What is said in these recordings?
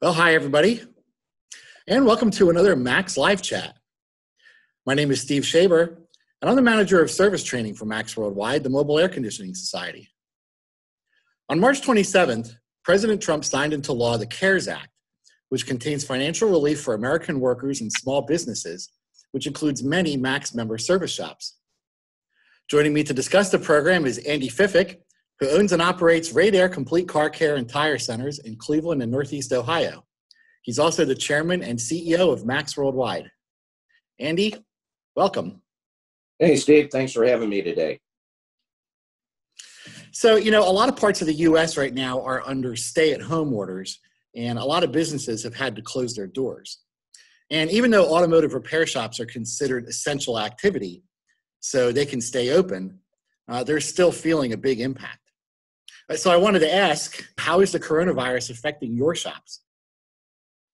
Well, hi, everybody, and welcome to another MACS Live Chat. My name is Steve Schaeber, and I'm the Manager of Service Training for MACS Worldwide, the Mobile Air Conditioning Society. On March 27th, President Trump signed into law the CARES Act, which contains financial relief for American workers and small businesses, which includes many MACS member service shops. Joining me to discuss the program is Andy Fiffick, who owns and operates RadAir Complete Car Care and Tire Centers in Cleveland and Northeast Ohio. He's also the chairman and CEO of MACS Worldwide. Andy, welcome. Hey, Steve. Thanks for having me today. So, a lot of parts of the U.S. right now are under stay-at-home orders, and a lot of businesses have had to close their doors. And even though automotive repair shops are considered essential activity, so they can stay open, they're still feeling a big impact. So I wanted to ask, how is the coronavirus affecting your shops?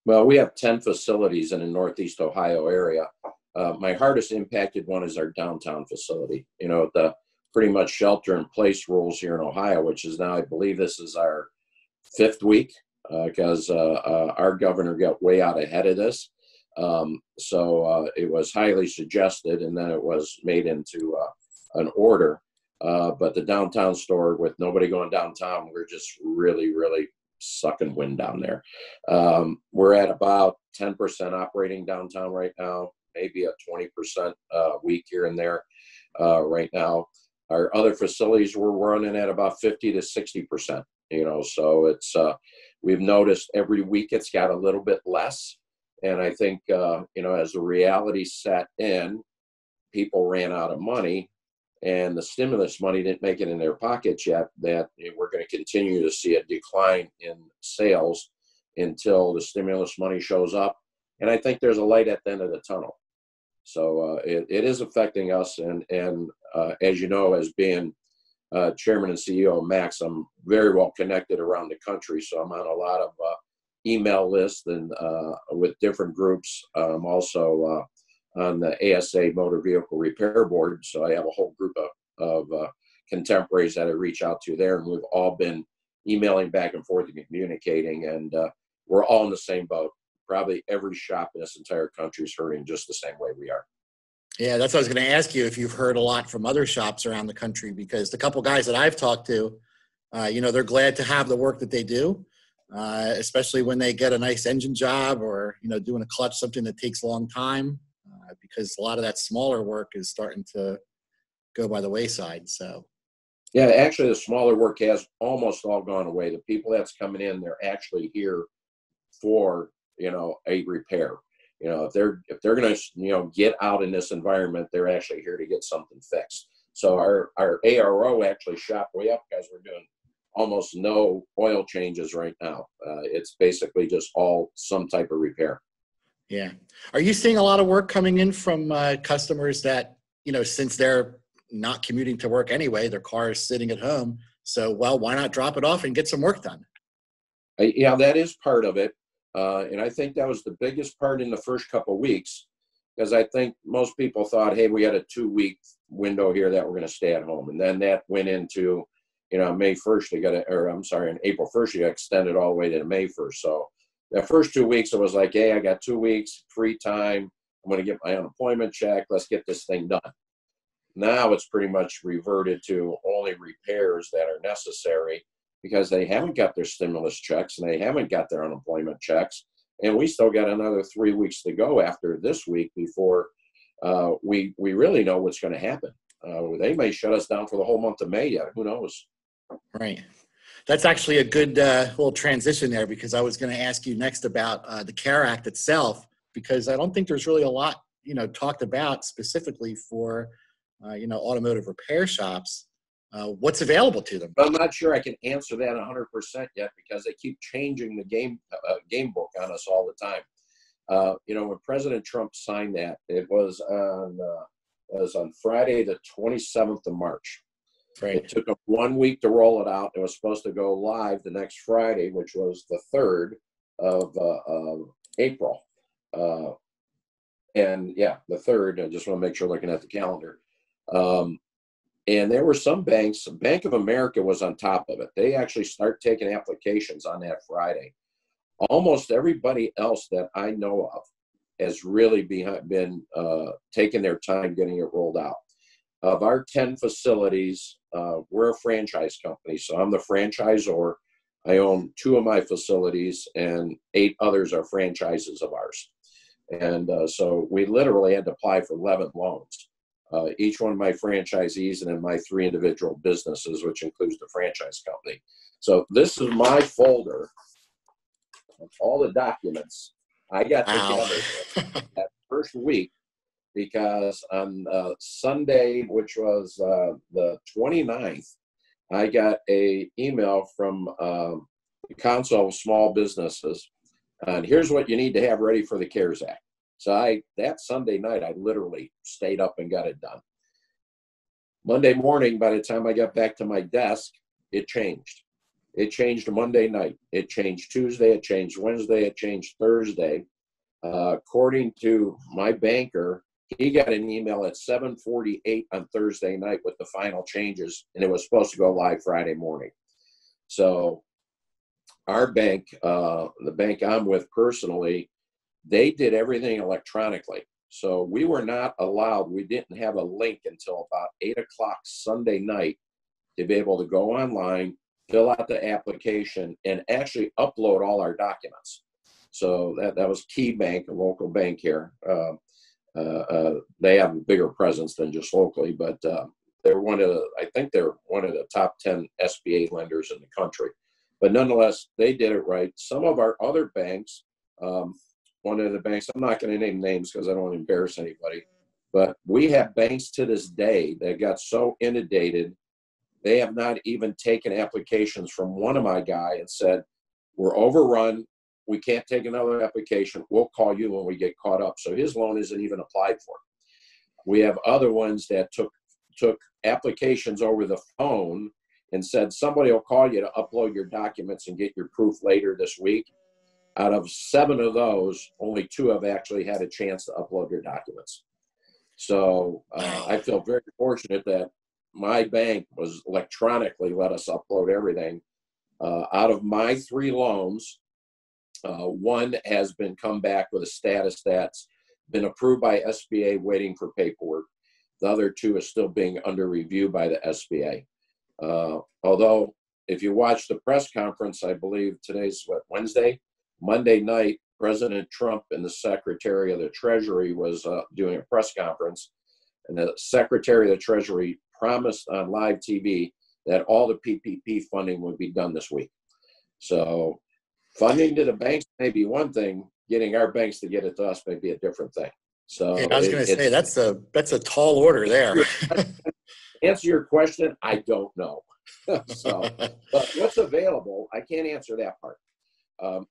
Well, we have 10 facilities in the Northeast Ohio area. My hardest impacted one is our downtown facility. The pretty much shelter-in-place rules here in Ohio, which is now, I believe this is our 5th week, because our governor got way out ahead of this. So it was highly suggested, and then it was made into an order. But the downtown store, with nobody going downtown, we're just really sucking wind down there. We're at about 10% operating downtown right now, maybe a 20% week here and there right now. Our other facilities, we're running at about 50 to 60%, so it's, we've noticed every week it's got a little bit less. And I think, as the reality set in, people ran out of money, and the stimulus money didn't make it in their pockets yet, that we're going to continue to see a decline in sales until the stimulus money shows up. And I think there's a light at the end of the tunnel. So it is affecting us. And as you know, as being chairman and CEO of MACS, I'm very well connected around the country. So I'm on a lot of email lists and with different groups. I'm also on the ASA Motor Vehicle Repair Board. So I have a whole group of contemporaries that I reach out to there, and we've all been emailing back and forth and communicating, and we're all in the same boat. Probably every shop in this entire country is hurting just the same way we are. Yeah, that's what I was going to ask you, if you've heard a lot from other shops around the country, because the couple guys that I've talked to, they're glad to have the work that they do, especially when they get a nice engine job or, doing a clutch, something that takes a long time. Because a lot of that smaller work is starting to go by the wayside. So, yeah, actually, the smaller work has almost all gone away. The people that's coming in, they're actually here for a repair. If they're going to get out in this environment, they're actually here to get something fixed. So our ARO actually shot way up because we're doing almost no oil changes right now. It's basically just all some type of repair. Yeah. Are you seeing a lot of work coming in from customers that, since they're not commuting to work anyway, their car is sitting at home, so, why not drop it off and get some work done? Yeah, that is part of it. And I think that was the biggest part in the first couple of weeks, because I think most people thought, hey, we had a 2-week window here that we're going to stay at home. And then that went into, May 1st, on April 1st, you got extended all the way to May 1st. So the first 2 weeks, it was like, hey, I got 2 weeks free time. I'm going to get my unemployment check. Let's get this thing done. Now it's pretty much reverted to only repairs that are necessary, because they haven't got their stimulus checks and they haven't got their unemployment checks. And we still got another 3 weeks to go after this week before we really know what's going to happen. They may shut us down for the whole month of May yet. Who knows? Right. That's actually a good little transition there, because I was going to ask you next about the CARE Act itself, because I don't think there's really a lot, talked about specifically for, automotive repair shops. What's available to them? I'm not sure I can answer that 100% yet, because they keep changing the game book on us all the time. When President Trump signed that, it was on Friday, the 27th of March. Right. It took them 1 week to roll it out. It was supposed to go live the next Friday, which was the 3rd of April. And yeah, the 3rd, I just want to make sure looking at the calendar. And there were some banks, Bank of America was on top of it. They actually start taking applications on that Friday. Almost everybody else that I know of has really been taking their time getting it rolled out. Of our 10 facilities, we're a franchise company, so I'm the franchisor. I own 2 of my facilities, and 8 others are franchises of ours. And so we literally had to apply for 11 loans. Each one of my franchisees and then my 3 individual businesses, which includes the franchise company. So this is my folder of all the documents I got together that first week, because on Sunday, which was the 29th, I got an email from the Council of Small Businesses, and here's what you need to have ready for the CARES Act. So that Sunday night, I literally stayed up and got it done. Monday morning, by the time I got back to my desk, it changed. It changed Monday night. It changed Tuesday. It changed Wednesday. It changed Thursday. According to my banker, he got an email at 7:48 on Thursday night with the final changes, and it was supposed to go live Friday morning. So our bank, the bank I'm with personally, they did everything electronically. So we were not allowed, we didn't have a link until about 8 o'clock Sunday night to be able to go online, fill out the application, and actually upload all our documents. So that was Key Bank, a local bank here. They have a bigger presence than just locally, but they're I think they're one of the top 10 SBA lenders in the country. But nonetheless, they did it right. Some of our other banks, one of the banks, I'm not going to name names because I don't want to embarrass anybody, but we have banks to this day that got so inundated, they have not even taken applications from one of my guys and said, we're overrun, we can't take another application, we'll call you when we get caught up. So his loan isn't even applied for. We have other ones that took applications over the phone and said, somebody will call you to upload your documents and get your proof later this week. Out of 7 of those, only 2 have actually had a chance to upload their documents. So I feel very fortunate that my bank was electronically let us upload everything. Out of my 3 loans, 1 has been come back with a status that's been approved by SBA, waiting for paperwork. The other 2 is still being under review by the SBA. Although, if you watch the press conference, I believe today's Wednesday, Monday night, President Trump and the Secretary of the Treasury was doing a press conference, and the Secretary of the Treasury promised on live TV that all the PPP funding would be done this week. So funding to the banks may be one thing, getting our banks to get it to us may be a different thing. So yeah, I was going to say, that's a tall order there. Answer your question, I don't know. So, but what's available, I can't answer that part.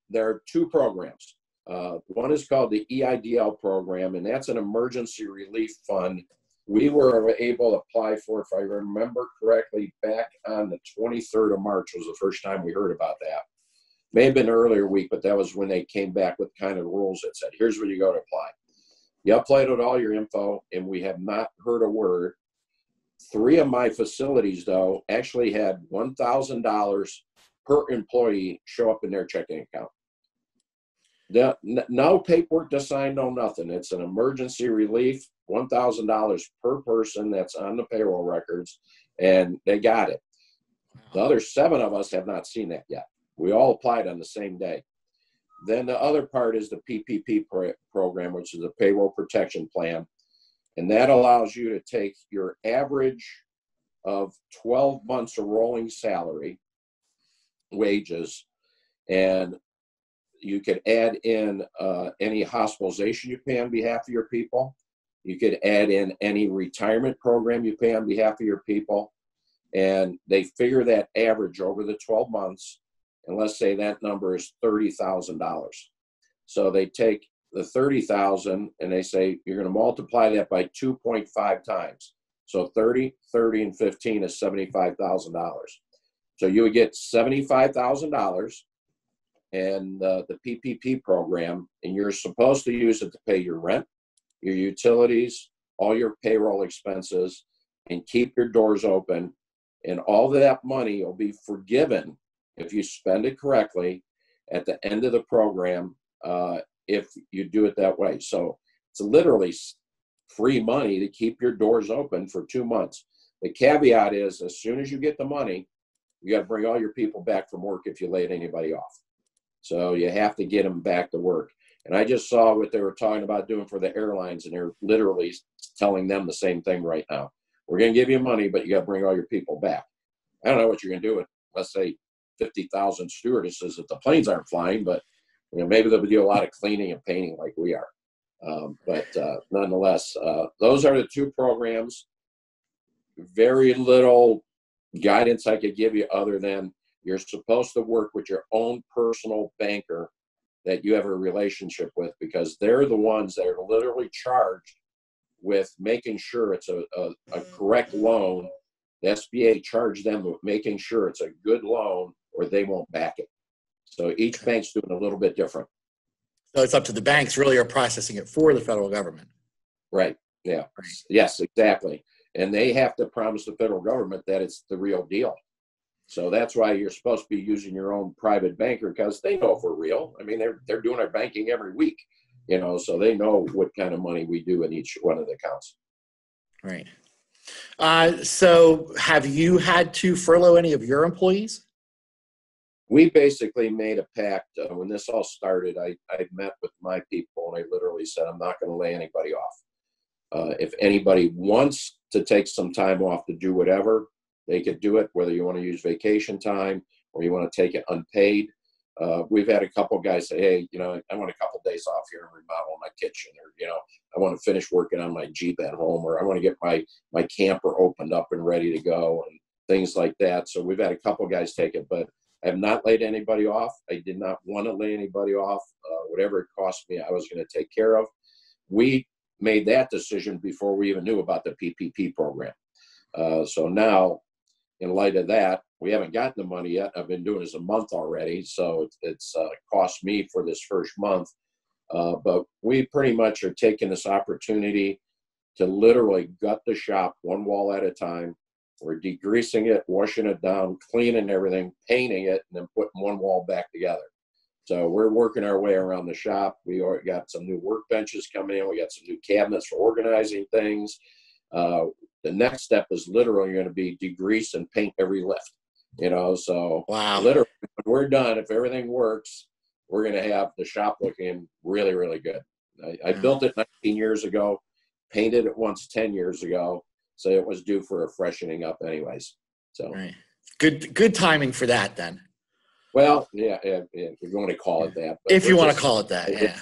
There are 2 programs. One is called the EIDL program, and that's an emergency relief fund. We were able to apply for, if I remember correctly, back on the 23rd of March was the first time we heard about that. May have been an earlier week, but that was when they came back with kind of rules that said, here's where you go to apply. You uploaded with all your info, and we have not heard a word. 3 of my facilities, though, actually had $1,000 per employee show up in their checking account. No paperwork to sign, no nothing. It's an emergency relief, $1,000 per person that's on the payroll records, and they got it. The other 7 of us have not seen that yet. We all applied on the same day. Then the other part is the PPP program, which is a payroll protection plan. And that allows you to take your average of 12 months of rolling salary, wages, and you could add in any hospitalization you pay on behalf of your people. You could add in any retirement program you pay on behalf of your people. And they figure that average over the 12 months, and let's say that number is $30,000. So they take the 30,000 and they say you're going to multiply that by 2.5 times. So 30, and 15 is $75,000. So you would get $75,000 and the PPP program, and you're supposed to use it to pay your rent, your utilities, all your payroll expenses, and keep your doors open. And all of that money will be forgiven if you spend it correctly. at the end of the program if you do it that way. So it's literally free money to keep your doors open for 2 months. The caveat is, as soon as you get the money, you got to bring all your people back from work if you laid anybody off. So you have to get them back to work. And I just saw what they were talking about doing for the airlines, and they're literally telling them the same thing right now. We're going to give you money, but you got to bring all your people back. I don't know what you're going to do with, let's say, 50,000 stewardesses if the planes aren't flying, but maybe they'll do a lot of cleaning and painting like we are. But nonetheless, those are the two programs. Very little guidance I could give you other than you're supposed to work with your own personal banker that you have a relationship with, because they're the ones that are literally charged with making sure it's a correct loan. The SBA charged them with making sure it's a good loan or they won't back it. So each bank's doing a little bit different. So it's up to the banks really are processing it for the federal government. Right. Yeah. Right. Yes, exactly. And they have to promise the federal government that it's the real deal. So that's why you're supposed to be using your own private banker, because they know if we're real. I mean, they're doing our banking every week, so they know what kind of money we do in each one of the accounts. Right. So have you had to furlough any of your employees? We basically made a pact. When this all started, I met with my people and I literally said, I'm not going to lay anybody off. If anybody wants to take some time off to do whatever, they could do it, whether you want to use vacation time or you want to take it unpaid. We've had a couple guys say, hey, I want a couple days off here and remodel my kitchen, or, I want to finish working on my Jeep at home, or I want to get my camper opened up and ready to go, and things like that. So we've had a couple guys take it, but I have not laid anybody off. I did not want to lay anybody off. Whatever it cost me, I was going to take care of. We made that decision before we even knew about the PPP program. So now, in light of that, we haven't gotten the money yet. I've been doing this a month already, so it's cost me for this first month. But we pretty much are taking this opportunity to literally gut the shop one wall at a time. We're degreasing it, washing it down, cleaning everything, painting it, and then putting one wall back together. So we're working our way around the shop. We already got some new workbenches coming in. We got some new cabinets for organizing things. The next step is literally going to be degrease and paint every lift, so wow. Literally when we're done, if everything works, we're going to have the shop looking really, really good. I built it 19 years ago, painted it once 10 years ago. So it was due for a freshening up anyways. So right. Good timing for that then. Well, yeah, if you want to call it that. But if you want to call it that, yeah.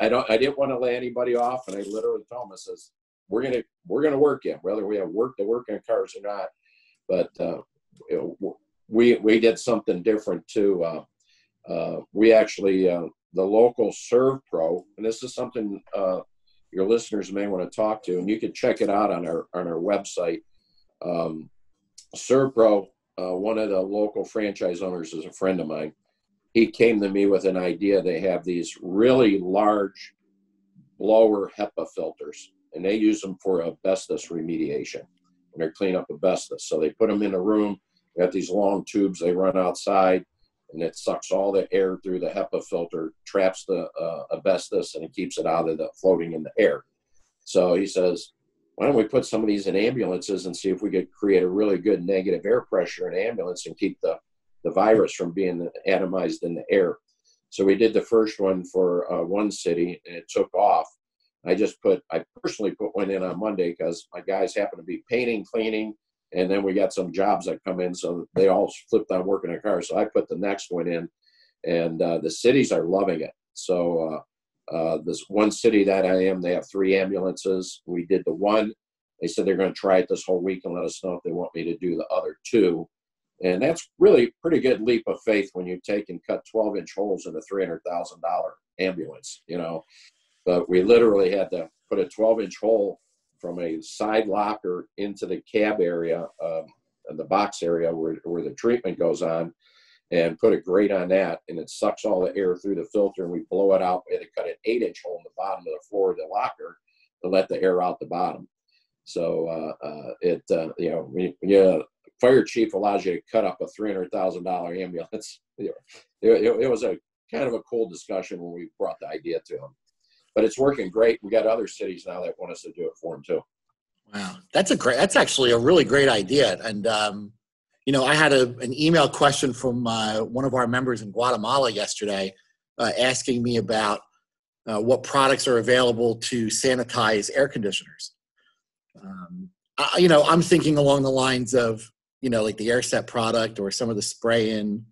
I didn't want to lay anybody off, and I literally told them, I says, we're gonna work in, whether we have work to work in cars or not. But we did something different too. We actually the local Serve Pro, and this is something your listeners may want to talk to, and you can check it out on our website. Serve Pro, one of the local franchise owners is a friend of mine. He came to me with an idea. They have these really large blower HEPA filters, and they use them for asbestos remediation when they're cleaning up asbestos. So they put them in a room. They got these long tubes. They run outside, and it sucks all the air through the HEPA filter, traps the asbestos, and it keeps it out of the floating in the air. So he says, why don't we put some of these in ambulances and see if we could create a really good negative air pressure in ambulance and keep the virus from being atomized in the air. So we did the first one for one city, and it took off. I personally put one in on Monday because my guys happen to be painting, cleaning, and then we got some jobs that come in, so they all flipped on working a car. So I put the next one in, and the cities are loving it. So this one city that they have 3 ambulances. We did the one. They said they're going to try it this whole week and let us know if they want me to do the other 2. And that's really a pretty good leap of faith when you take and cut 12-inch holes in a $300,000 ambulance, But we literally had to put a 12-inch hole from a side locker into the cab area, the box area where the treatment goes on, and put a grate on that, and it sucks all the air through the filter, and we blow it out. We had to cut an 8-inch hole in the bottom of the floor of the locker to let the air out the bottom. So when fire chief allows you to cut up a $300,000 ambulance, it was a kind of a cool discussion when we brought the idea to them. But it's working great. We got other cities now that want us to do it for them too. Wow, that's actually a really great idea. And I had an email question from one of our members in Guatemala yesterday, asking me about what products are available to sanitize air conditioners. I'm thinking along the lines of, like the AirSet product or some of the spray-in,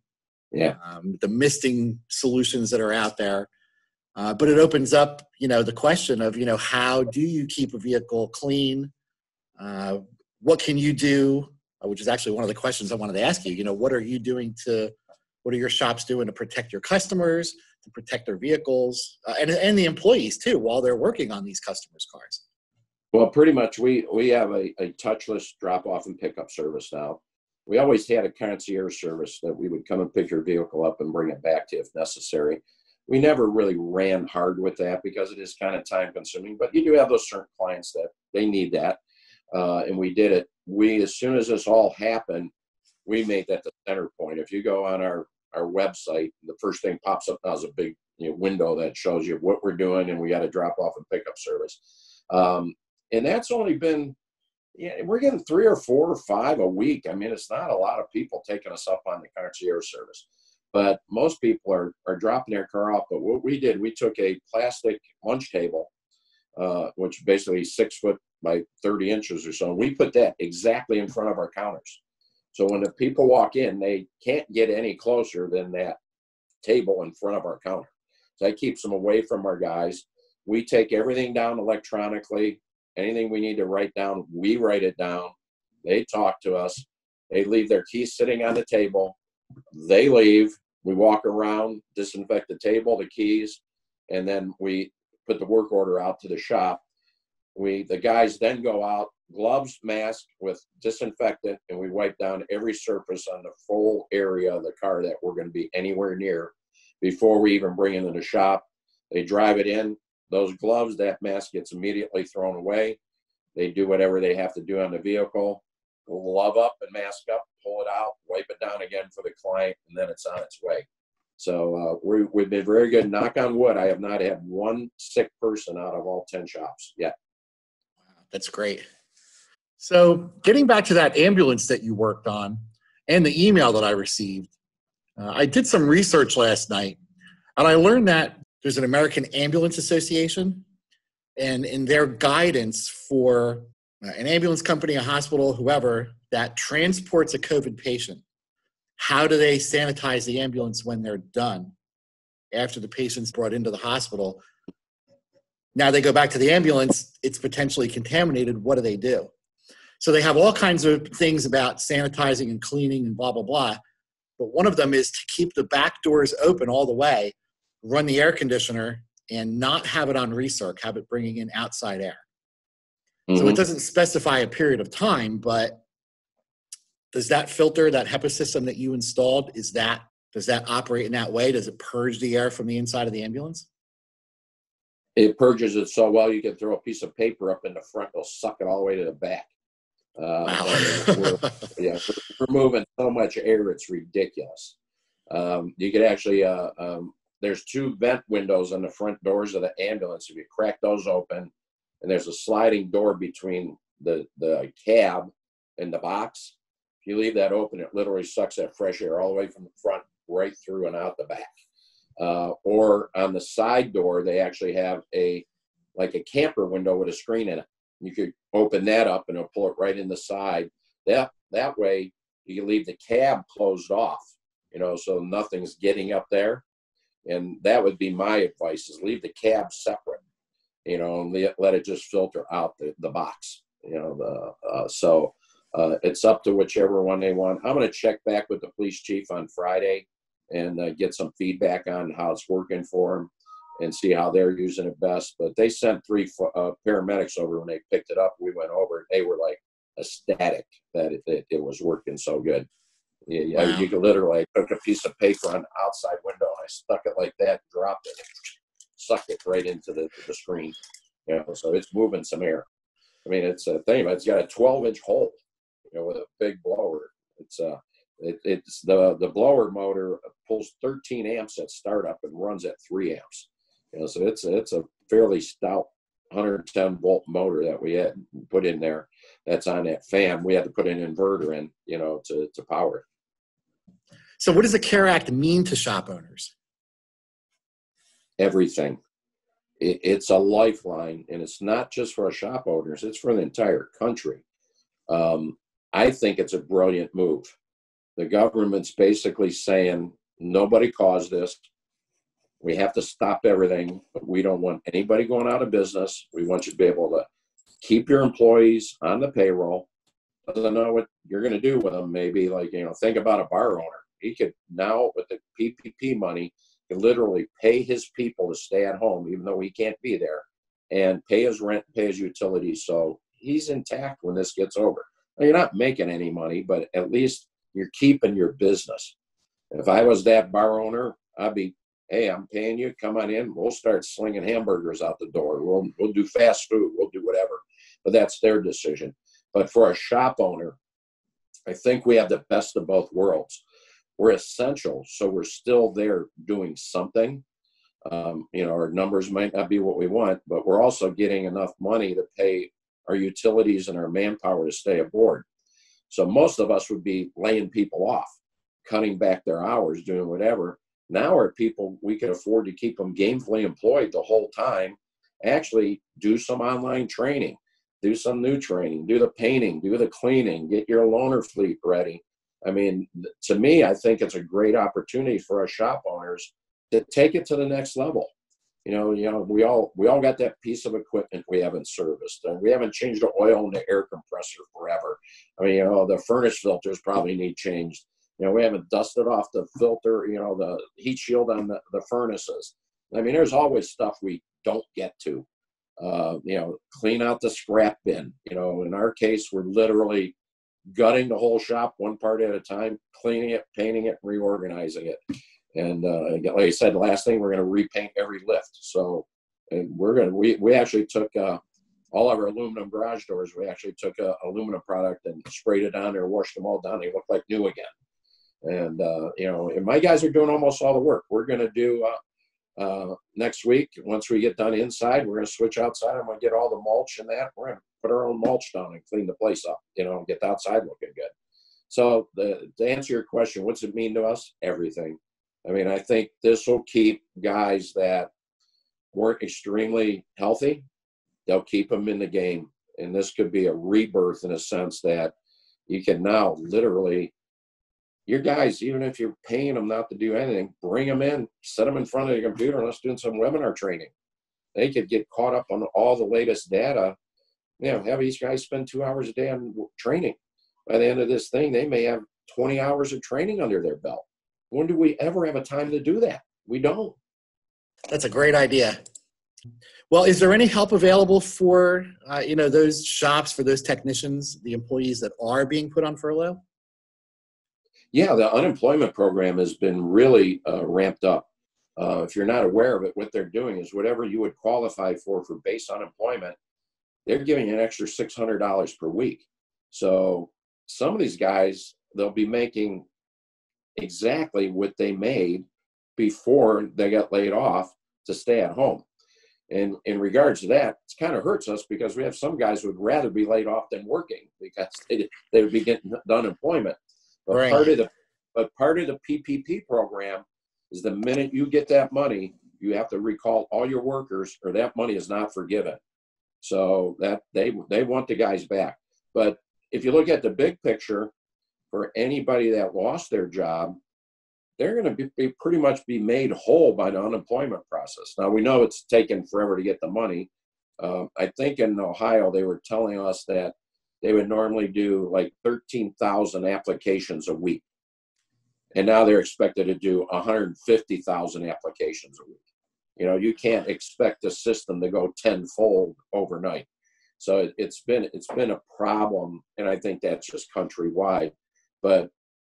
the misting solutions that are out there. But it opens up, the question of, how do you keep a vehicle clean? What can you do? Which is actually one of the questions I wanted to ask you. What are your shops doing to protect your customers, to protect their vehicles, and the employees too, while they're working on these customers' cars? Well, pretty much we have a touchless drop-off and pickup service now. We always had a concierge service that we would come and pick your vehicle up and bring it back to you if necessary. We never really ran hard with that because it is kind of time-consuming, but you do have those certain clients that they need that, and we did it. As soon as this all happened, we made that the center point. If you go on our website, the first thing pops up now is a big window that shows you what we're doing, and we got a drop-off and pickup service. And that's only been, we're getting 3 or 4 or 5 a week. I mean, it's not a lot of people taking us up on the concierge service, but most people are dropping their car off. But what we did, we took a plastic lunch table, which basically 6 foot by 30 inches or so. And we put that exactly in front of our counters. So when the people walk in, they can't get any closer than that table in front of our counter. So that keeps them away from our guys. We take everything down electronically. Anything we need to write down, we write it down. They talk to us. They leave their keys sitting on the table. They leave. We walk around, disinfect the table, the keys, and then we put the work order out to the shop. The guys then go out, gloves, mask with disinfectant, and we wipe down every surface on the full area of the car that we're going to be anywhere near before we even bring it in the shop. They drive it in. Those gloves, that mask gets immediately thrown away. They do whatever they have to do on the vehicle, glove up and mask up, pull it out, wipe it down again for the client, and then it's on its way. So we've been very good. Knock on wood, I have not had one sick person out of all 10 shops yet. Wow, that's great. So getting back to that ambulance that you worked on and the email that I received, I did some research last night, and I learned that there's an American Ambulance Association, and in their guidance for an ambulance company, a hospital, whoever, that transports a COVID patient, how do they sanitize the ambulance when they're done after the patient's brought into the hospital? Now they go back to the ambulance, it's potentially contaminated. What do? So they have all kinds of things about sanitizing and cleaning and blah, blah, blah. But one of them is to keep the back doors open all the way, run the air conditioner, and not have it on recirc, have it bringing in outside air. Mm-hmm. So it doesn't specify a period of time, but does that filter, that HEPA system that you installed, does that operate in that way? Does it purge the air from the inside of the ambulance? It purges it so well you can throw a piece of paper up in the front, it'll suck it all the way to the back. Wow. we're moving so much air, it's ridiculous. You could actually, there's 2 vent windows on the front doors of the ambulance. If you crack those open, and there's a sliding door between the cab and the box. If you leave that open, it literally sucks that fresh air all the way from the front right through and out the back. Or on the side door, they actually have like a camper window with a screen in it. You could open that up and it'll pull it right in the side. That way you can leave the cab closed off, so nothing's getting up there. And that would be my advice, is leave the cab separate, and let it just filter out the box, so it's up to whichever one they want. I'm going to check back with the police chief on Friday and get some feedback on how it's working for them and see how they're using it best. But they sent 3 paramedics over when they picked it up. We went over it. They were like ecstatic that it was working so good. Yeah, wow. You could literally, I took a piece of paper on the outside window and I stuck it like that, dropped it, and sucked it right into the screen. So it's moving some air. I mean, it's a thing, but it's got a 12-inch hole, with a big blower. It's the blower motor pulls 13 amps at startup and runs at 3 amps. So it's a fairly stout 110 volt motor that we had put in there. That's on that fan. We had to put an inverter in, to power it. So what does the CARE Act mean to shop owners? Everything. It's a lifeline, and it's not just for our shop owners, it's for the entire country. I think it's a brilliant move. The government's basically saying, nobody caused this. We have to stop everything, but we don't want anybody going out of business. We want you to be able to keep your employees on the payroll. Doesn't know what you're going to do with them. Maybe think about a bar owner. He could now, with the PPP money, can literally pay his people to stay at home, even though he can't be there, and pay his rent, pay his utilities. So he's intact when this gets over. Now, you're not making any money, but at least you're keeping your business. If I was that bar owner, I'd be, hey, I'm paying you, come on in. We'll start slinging hamburgers out the door. We'll do fast food. We'll do whatever. But that's their decision. But for a shop owner, I think we have the best of both worlds. We're essential, so we're still there doing something. Our numbers might not be what we want, but we're also getting enough money to pay our utilities and our manpower to stay aboard. So most of us would be laying people off, cutting back their hours, doing whatever. Now our people, we can afford to keep them gainfully employed the whole time, actually do some online training, do some new training, do the painting, do the cleaning, get your loaner fleet ready. I mean, to me, I think it's a great opportunity for our shop owners to take it to the next level. We all got that piece of equipment we haven't serviced, and we haven't changed the oil in the air compressor forever. I mean, the furnace filters probably need changed. We haven't dusted off the filter, the heat shield on the furnaces. I mean, there's always stuff we don't get to. Clean out the scrap bin. In our case, we're literally gutting the whole shop one part at a time, cleaning it, painting it, reorganizing it. And like I said, the last thing, we're going to repaint every lift. So, and we actually took all of our aluminum garage doors. We actually took aluminum product and sprayed it on there, washed them all down. They look like new again. And and my guys are doing almost all the work. We're going to do next week. Once we get done inside, we're going to switch outside. I'm going to get all the mulch and that. We're going to put our own mulch down and clean the place up, get the outside looking good. So to answer your question, what's it mean to us? Everything. I mean, I think this will keep guys that weren't extremely healthy. They'll keep them in the game. And this could be a rebirth in a sense that you can now literally, your guys, even if you're paying them not to do anything, bring them in, set them in front of the computer, and let's do some webinar training. They could get caught up on all the latest data. Have these guys spend 2 hours a day on training. By the end of this thing, they may have 20 hours of training under their belt. When do we ever have a time to do that? We don't. That's a great idea. Well, is there any help available for, those shops, for those technicians, the employees that are being put on furlough? Yeah, the unemployment program has been really ramped up. If you're not aware of it, what they're doing is whatever you would qualify for base unemployment, they're giving you an extra $600 per week. So some of these guys, they'll be making exactly what they made before they got laid off to stay at home. And in regards to that, it kind of hurts us because we have some guys who would rather be laid off than working because they would be getting the unemployment. But right. part of the PPP program is the minute you get that money, you have to recall all your workers or that money is not forgiven. So that they want the guys back. But if you look at the big picture, for anybody that lost their job, they're going to be pretty much be made whole by the unemployment process. Now, we know it's taken forever to get the money. I think in Ohio, they were telling us that they would normally do like 13,000 applications a week. And now they're expected to do 150,000 applications a week. You can't expect the system to go tenfold overnight. So it's been a problem, and I think that's just countrywide. But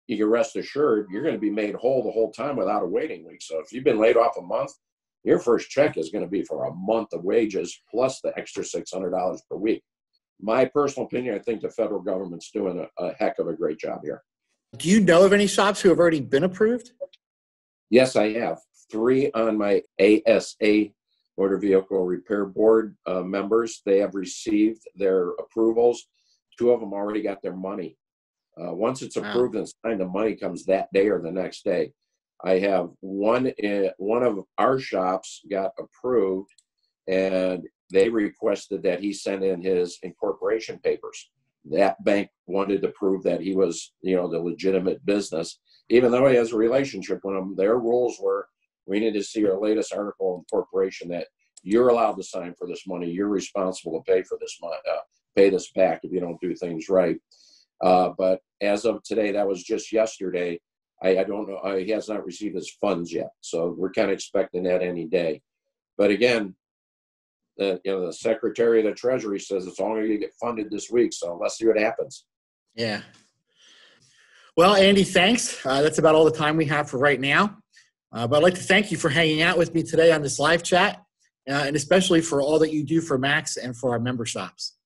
you can rest assured you're going to be made whole the whole time without a waiting week. So if you've been laid off a month, your first check is going to be for a month of wages plus the extra $600 per week. My personal opinion, I think the federal government's doing a heck of a great job here. Do you know of any shops who have already been approved? Yes, I have 3 on my ASA Motor Vehicle Repair Board members. They have received their approvals. 2 of them already got their money. Once it's approved and signed, the money comes that day or the next day. I have one of our shops got approved, and they requested that he send in his incorporation papers. That bank wanted to prove that he was, the legitimate business, even though he has a relationship with them. Their rules were, we need to see your latest article of incorporation that you're allowed to sign for this money. You're responsible to pay for this money, pay this back if you don't do things right. But as of today, that was just yesterday. I don't know. He has not received his funds yet, so we're kind of expecting that any day. But again, the Secretary of the Treasury says it's only going to get funded this week, so let's see what happens. Yeah. Well, Andy, thanks. That's about all the time we have for right now. But I'd like to thank you for hanging out with me today on this live chat, and especially for all that you do for MACS and for our member shops.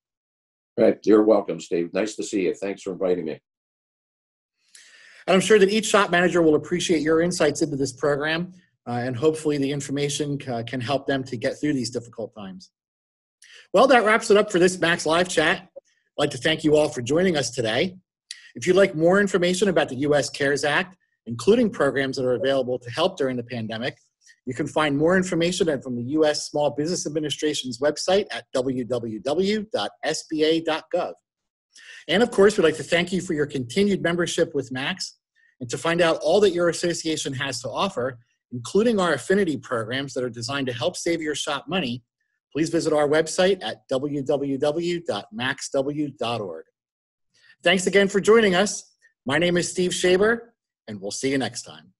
Right. You're welcome, Steve. Nice to see you. Thanks for inviting me. And I'm sure that each shop manager will appreciate your insights into this program, and hopefully the information can help them to get through these difficult times. Well, that wraps it up for this MACS live chat. I'd like to thank you all for joining us today. If you'd like more information about the U.S. CARES Act, including programs that are available to help during the pandemic, you can find more information from the U.S. Small Business Administration's website at www.sba.gov. And of course, we'd like to thank you for your continued membership with MACS. And to find out all that your association has to offer, including our affinity programs that are designed to help save your shop money, please visit our website at www.maxw.org. Thanks again for joining us. My name is Steve Schaeber, and we'll see you next time.